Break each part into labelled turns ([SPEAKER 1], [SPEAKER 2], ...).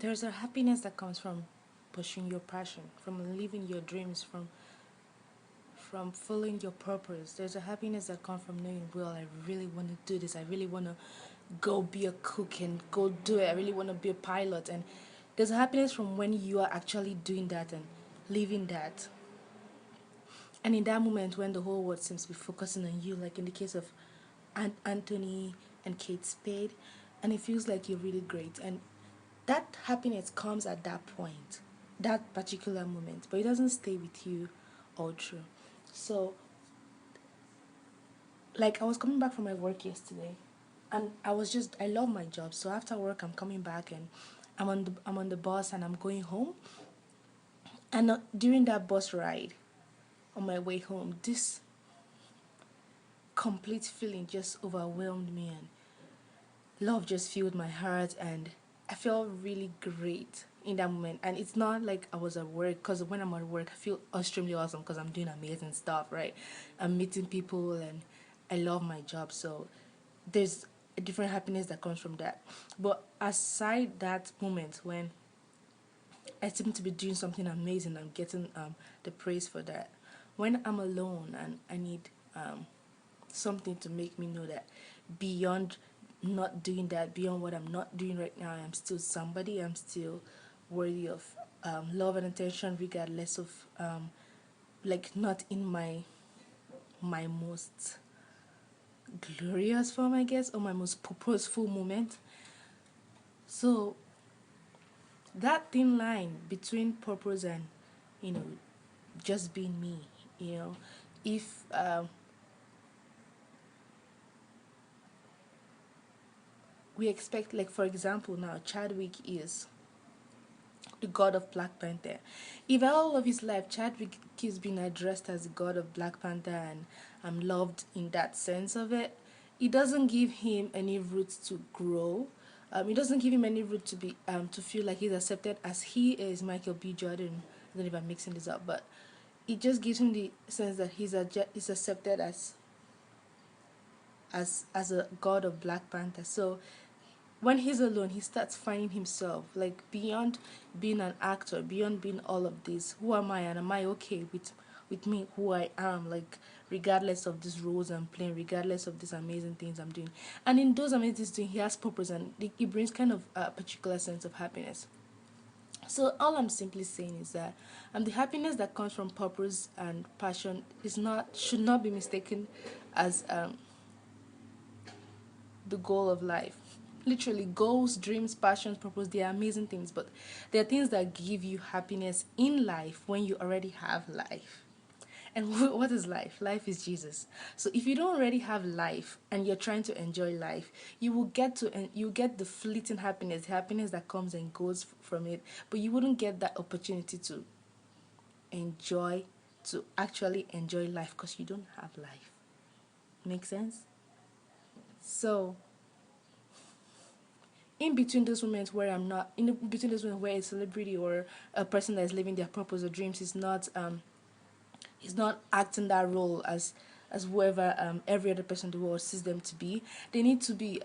[SPEAKER 1] There's a happiness that comes from pursuing your passion, from living your dreams, from following your purpose. There's a happiness that comes from knowing, well, I really want to do this. I really want to go be a cook and go do it. I really want to be a pilot. And there's a happiness from when you are actually doing that and living that. And in that moment when the whole world seems to be focusing on you, like in the case of Anthony and Kate Spade, and it feels like you're really great. And that happiness comes at that point, that particular moment, but it doesn't stay with you all through. So, like, I was coming back from my work yesterday, and I love my job. So after work, I'm coming back and I'm on the bus and I'm going home. And during that bus ride, on my way home, this complete feeling just overwhelmed me, and love just filled my heart, and I felt really great in that moment. And it's not like I was at work, because when I'm at work I feel extremely awesome because I'm doing amazing stuff, right? I'm meeting people and I love my job. So there's a different happiness that comes from that. But aside that moment when I seem to be doing something amazing, I'm getting the praise for that, when I'm alone and I need something to make me know that beyond not doing that, beyond what I'm not doing right now, I'm still somebody, I'm still worthy of love and attention, regardless of like not in my most glorious form, I guess, or my most purposeful moment. So that thin line between purpose and, you know, just being me, you know, if we expect, like, for example, now Chadwick is the god of Black Panther. If all of his life Chadwick is being addressed as the god of Black Panther and I'm loved in that sense of it, it doesn't give him any roots to grow. It doesn't give him any root to be to feel like he's accepted as he is. Michael B. Jordan. I don't know if I'm mixing this up, but it just gives him the sense that he's accepted as a god of Black Panther. So when he's alone, he starts finding himself, like, beyond being an actor, beyond being all of this. Who am I, and am I okay with me, who I am, like, regardless of these roles I'm playing, regardless of these amazing things I'm doing. And in those amazing things, he has purpose, and it brings kind of a particular sense of happiness. So all I'm simply saying is that the happiness that comes from purpose and passion should not be mistaken as the goal of life. Literally, goals, dreams, passions, purpose, they are amazing things, but they are things that give you happiness in life when you already have life. And what is life? Life is Jesus. So if you don't already have life and you're trying to enjoy life, you get the fleeting happiness, the happiness that comes and goes from it, but you wouldn't get that opportunity to enjoy, to actually enjoy life, because you don't have life. Make sense? So in between those moments where I'm not, in between those moments where a celebrity or a person that is living their purpose or dreams is not acting that role as whoever every other person in the world sees them to be, they need to be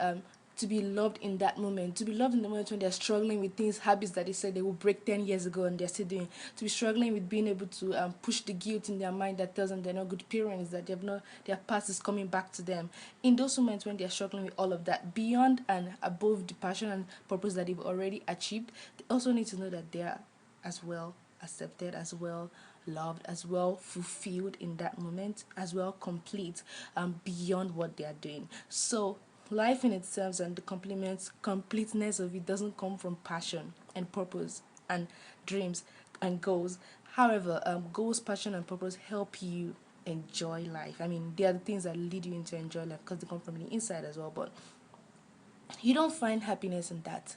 [SPEAKER 1] loved in that moment, to be loved in the moment when they're struggling with things, habits that they said they will break 10 years ago and they're still doing, to be struggling with being able to push the guilt in their mind that tells them they're not good parents, that they've not, their past is coming back to them. In those moments when they're struggling with all of that, beyond and above the passion and purpose that they've already achieved, they also need to know that they are as well accepted, as well loved, as well fulfilled in that moment, as well complete beyond what they are doing. So life in itself and the completeness of it doesn't come from passion and purpose and dreams and goals. However, goals, passion, and purpose help you enjoy life. I mean, they are the things that lead you into enjoy life because they come from the inside as well. But you don't find happiness in that.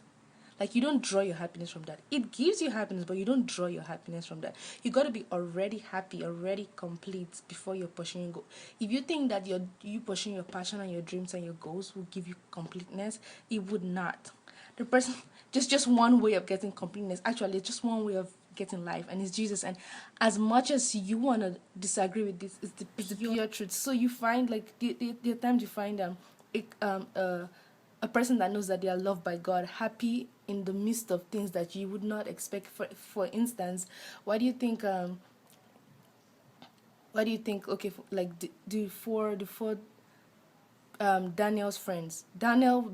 [SPEAKER 1] Like, you don't draw your happiness from that. It gives you happiness, but you don't draw your happiness from that. You got to be already happy, already complete before you're pursuing your goal. If you think that you pursuing your passion and your dreams and your goals will give you completeness, it would not. The person just one way of getting completeness. Actually, it's just one way of getting life, and it's Jesus. And as much as you want to disagree with this, it's the pure truth. So you find, like, the times you find it, a person that knows that they are loved by God, happy in the midst of things that you would not expect. For instance, why do you think okay, like the four Daniel's friends. Daniel,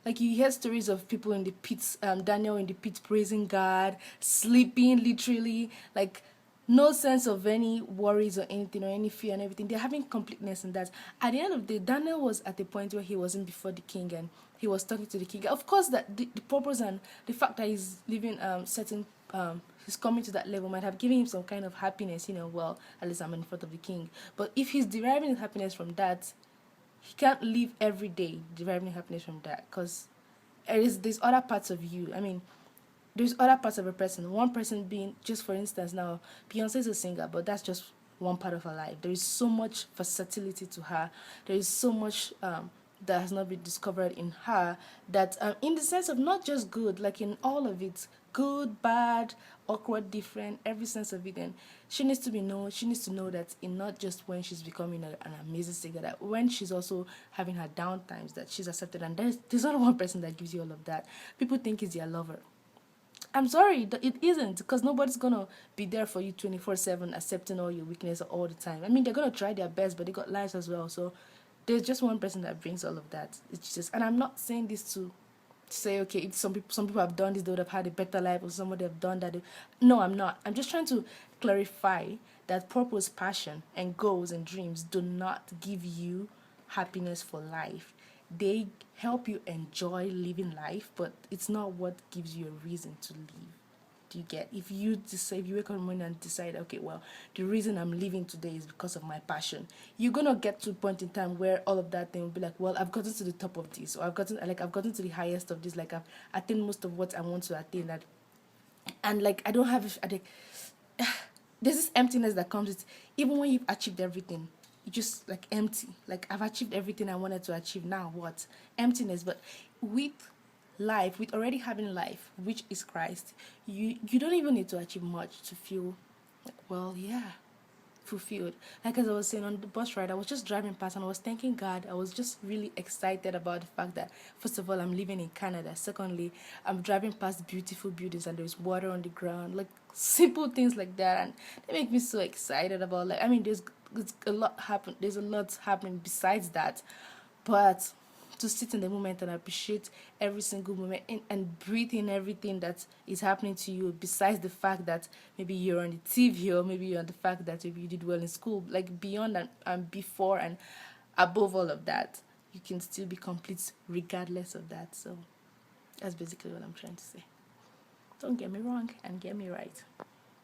[SPEAKER 1] like you hear stories of people in the pits, Daniel in the pit praising God, sleeping literally, like no sense of any worries or anything or any fear and everything. They're having completeness in that. At the end of the day, Daniel was at the point where he wasn't before the king and he was talking to the king. Of course, that the purpose and the fact that he's living certain he's coming to that level might have given him some kind of happiness, well, at least I'm in front of the king. But if he's deriving his happiness from that, he can't live every day deriving happiness from that, because there's other parts of you. I mean, there's other parts of a person. One person being, just for instance, now Beyonce is a singer, but that's just one part of her life. There is so much versatility to her. There is so much that has not been discovered in her, that in the sense of not just good, like in all of it, good, bad, awkward, different, every sense of it. And she needs to be known. She needs to know that in not just when she's becoming an amazing singer, that when she's also having her down times, that she's accepted. And there's not one person that gives you all of that. People think it's your lover. I'm sorry, it isn't, because nobody's gonna be there for you 24/7, accepting all your weakness all the time. I mean, they're gonna try their best, but they got lives as well. So there's just one person that brings all of that. It's just, and I'm not saying this to say, okay, if some people have done this, they would have had a better life, or somebody have done that. No, I'm not. I'm just trying to clarify that purpose, passion, and goals and dreams do not give you happiness for life. They help you enjoy living life, but it's not what gives you a reason to live. Do you get? If you decide, if you wake up in the morning and decide, okay, well, the reason I'm living today is because of my passion, you're gonna get to a point in time where all of that thing will be like, well, I've gotten to the top of this, or I've gotten to the highest of this, like I've attained most of what I want to attain. That, and like I don't have, there's this emptiness that comes with, even when you've achieved everything, you just like empty, like I've achieved everything I wanted to achieve, now what? Emptiness. But with life, with already having life, which is Christ, you don't even need to achieve much to feel like, well, yeah, fulfilled. Like as I was saying on the bus ride, I was just driving past and I was thanking God. I was just really excited about the fact that, first of all, I'm living in Canada. Secondly, I'm driving past beautiful buildings and there's water on the ground, like simple things like that, and they make me so excited about, like, I mean, there's a lot happen. There's a lot happening besides that, but to sit in the moment and appreciate every single moment, and breathe in everything that is happening to you, besides the fact that maybe you're on the TV, or maybe you're on the fact that maybe you did well in school, like beyond and before and above all of that, you can still be complete regardless of that. So that's basically what I'm trying to say. Don't get me wrong and get me right.